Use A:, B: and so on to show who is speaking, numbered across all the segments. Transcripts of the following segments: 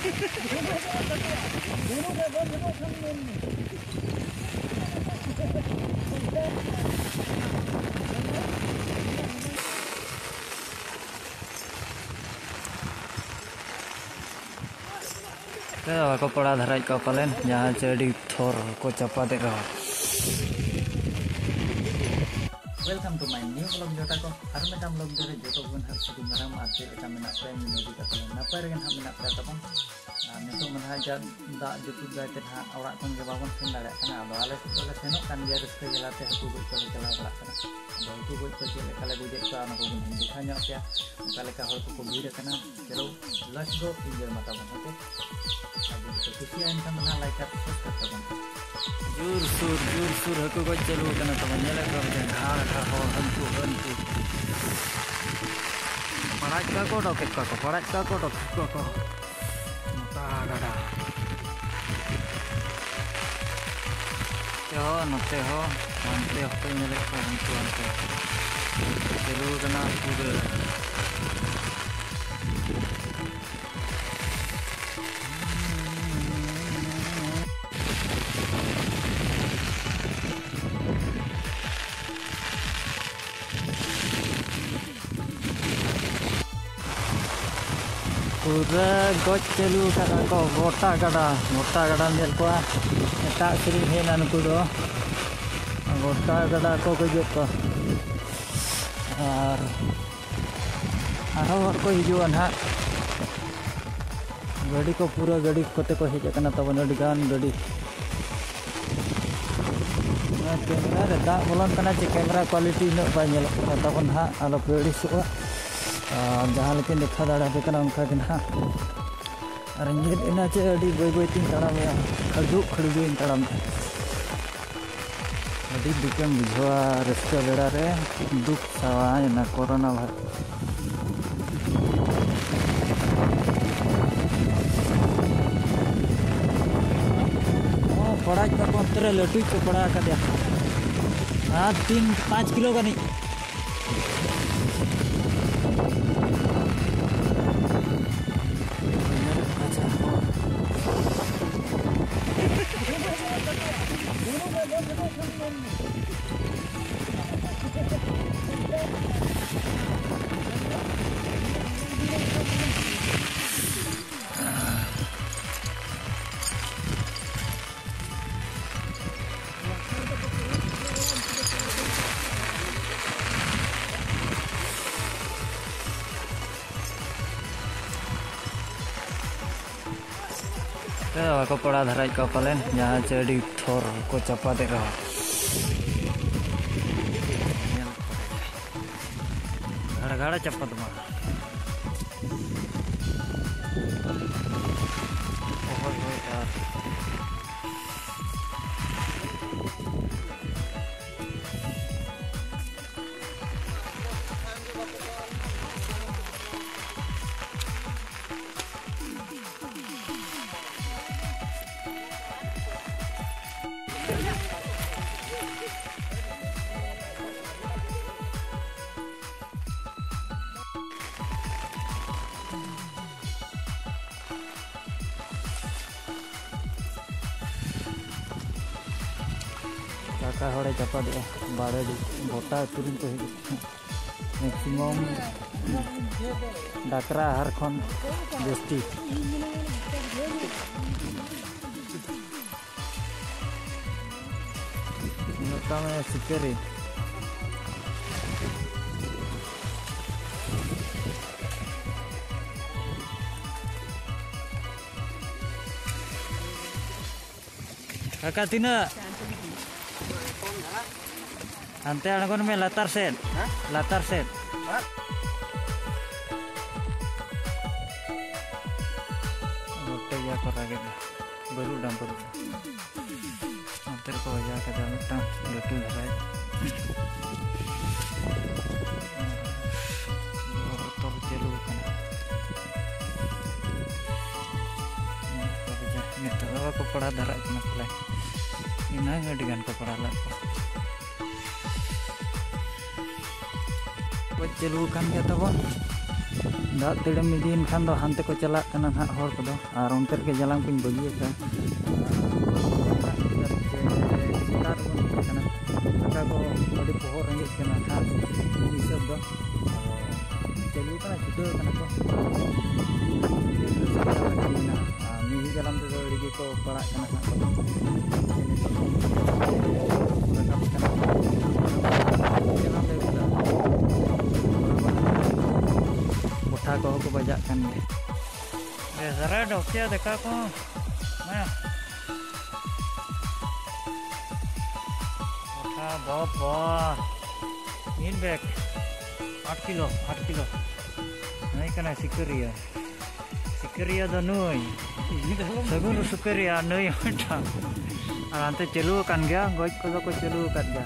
A: Ko pora dharai ko palen jahan jadi thor ko chapa de raha. Welcome to my new vlog jota ko har metam vlog jore joto gun har sudi maram ate eta menak pre minoji ka palen napa regen ha menak pre tapon nitu menha jan da jutu da te ha orak kon ge babon sen dare kana ado ale sole senok kan ge reske gelate haku goi ko jala orak kana ado haku goi ko jele kala goi jek ana ko gun dikhanya kya kala ka hor ko bhir kana chalo let's go enjoy mata bon okay jadi kesian teman like subscribe teman jur sur haku goi chalu kana teman nyala ka ben har ho hantu parat ka ko dok ko gada yo note ho ante ho nyele ko hantu ante chalu kana pura goj chalu kada ko mota gada nyel ko eta sering hena nuku do mota gada ko gojok ko ar ko hijuan ha gadi ko pura gadi kote ko hej kana tabon adigan gadi na kamera re da bolon kana che kamera quality no ba nyel tabon ha alo gadi suwa जहाँ लेकिन देखा दाड़ा पे कना उनका किना रंगीन इना चे अड़ी बोई तीन ताड़ा में खड़ू इन ताड़ा में अड़ी दुकेम बुझवा रस्ते बेड़ा रे दुख सावा ना कोरोना भाई पड़ा का अंतरे लटू के पड़ा का दिया हाँ 3-5 किलो का नहीं ko pora dharai ko palen jahan jadi thor ko chapa de raha gada chapa tuma kakak hore chapa dia bare di bota turun ko maximum dakra har khon besti nota me sikeri kakak tina ante anak me latar set rote ya korage baru dampur antar ko aja kada mitang latu dharai tor chelu kana nito ko pada dharai kana pula ina ngadigan ko pada la ko chelu kan ya tabon दाग तेड़म इदीन खान दो हानते को चला कना ना हर को दो और उनते के जलाम कुछ बगी का सितार बन कना आका को बड़ी पोहर रेंगे कना था सब दो चलू कना छुटो कना को मिही जलाम तो लगी को पड़ा कना बोठा को बजा kan Zara dokter dekat ko mana boठा बाबा इन बैग 8 kilo नहीं कना सिकरिया द नई सगुन सिकरिया नई हटा और अंते चलू kan गया गज को चलू kan गया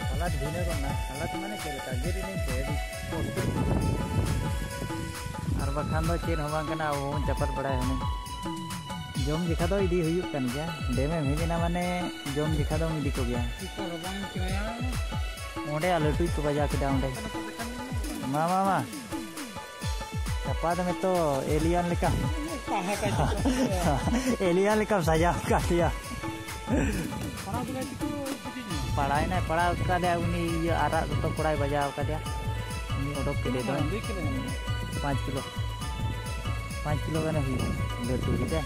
A: हालत भिने को ना हालत माने चलता गिरी नहीं देदी और बखान दो चेन हवा कना वो चपर बड़ा है जम दिखा दो इदी हुई kan गया डेमे भेजना माने जम दिखा दो इदी को गया ओंडे आलटू को बजा के डाउन मामा चपाद में तो एलियन लिखा सजा का दिया पढ़ाई ना पढ़ा का दिया उन्हीं ये आरा तो पढ़ाई बजा का दिया उन्हीं ओडोक के दे दो 5 किलो का नहीं लेटू किते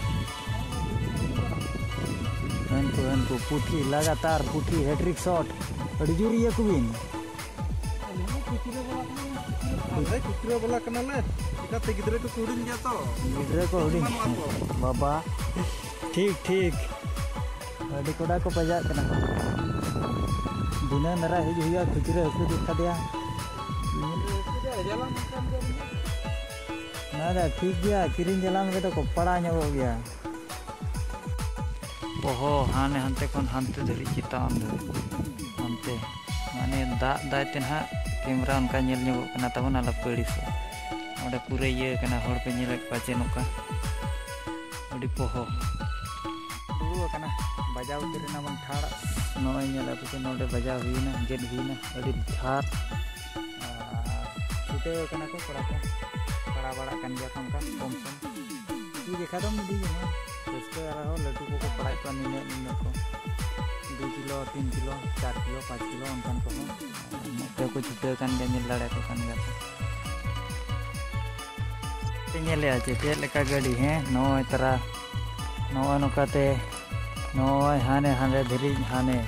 A: इनको पुठी लगातार पुठी हैट्रिक शॉट अड़जुरिया कुबिन कुतरे बोला कनाले इकाते गिदरे को कुडिन गया तो गिदरे को हुडिन बाबा ठीक अड़ी कोड़ा को बजा कना दिना नरा हिज हुआ कुतरे को दिखा दिया ना ठीक गया किरिन जलाम के तो को पड़ा हो गया ओहो हाने हंते कोन हंते धरी चितान हंते माने दा तेना कैमरा उनका नेल ᱧᱚᱜ कना तबन आला पड़िस ओडे पूरे ये कना हर पे नेल पाचे नोका अडी पोहो दुरु कना बजाव तिरना मन ठाड़ नोय नेला पे नोडे बजाव हुईना गेट हुईना अडी धार छुटे कना को पड़ा बड़ा kan गया उनका कम ये देखा दो मिली है उसके रहो लड्डू को पढ़ाई पर निने को 2 किलो 3 किलो 4 किलो 5 किलो उनका को मोटे को छुटे kan dia nyelada ko kan gata nyele aja te leka gadi he noy tara noy nokate noy hane dhiri hane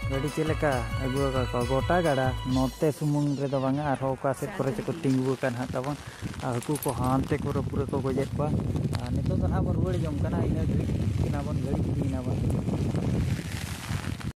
A: गड़ी चेलेका अगुआ का गोटा गाड़ा नोते सुमुंग रे दो बांगा आरो का से करे को टिंगु कान हा तबन हाकू को हानते को पूरे को गजेत को नितो तो ना बन रुवाड़ी जम कना इना किना बन गड़ी किना बन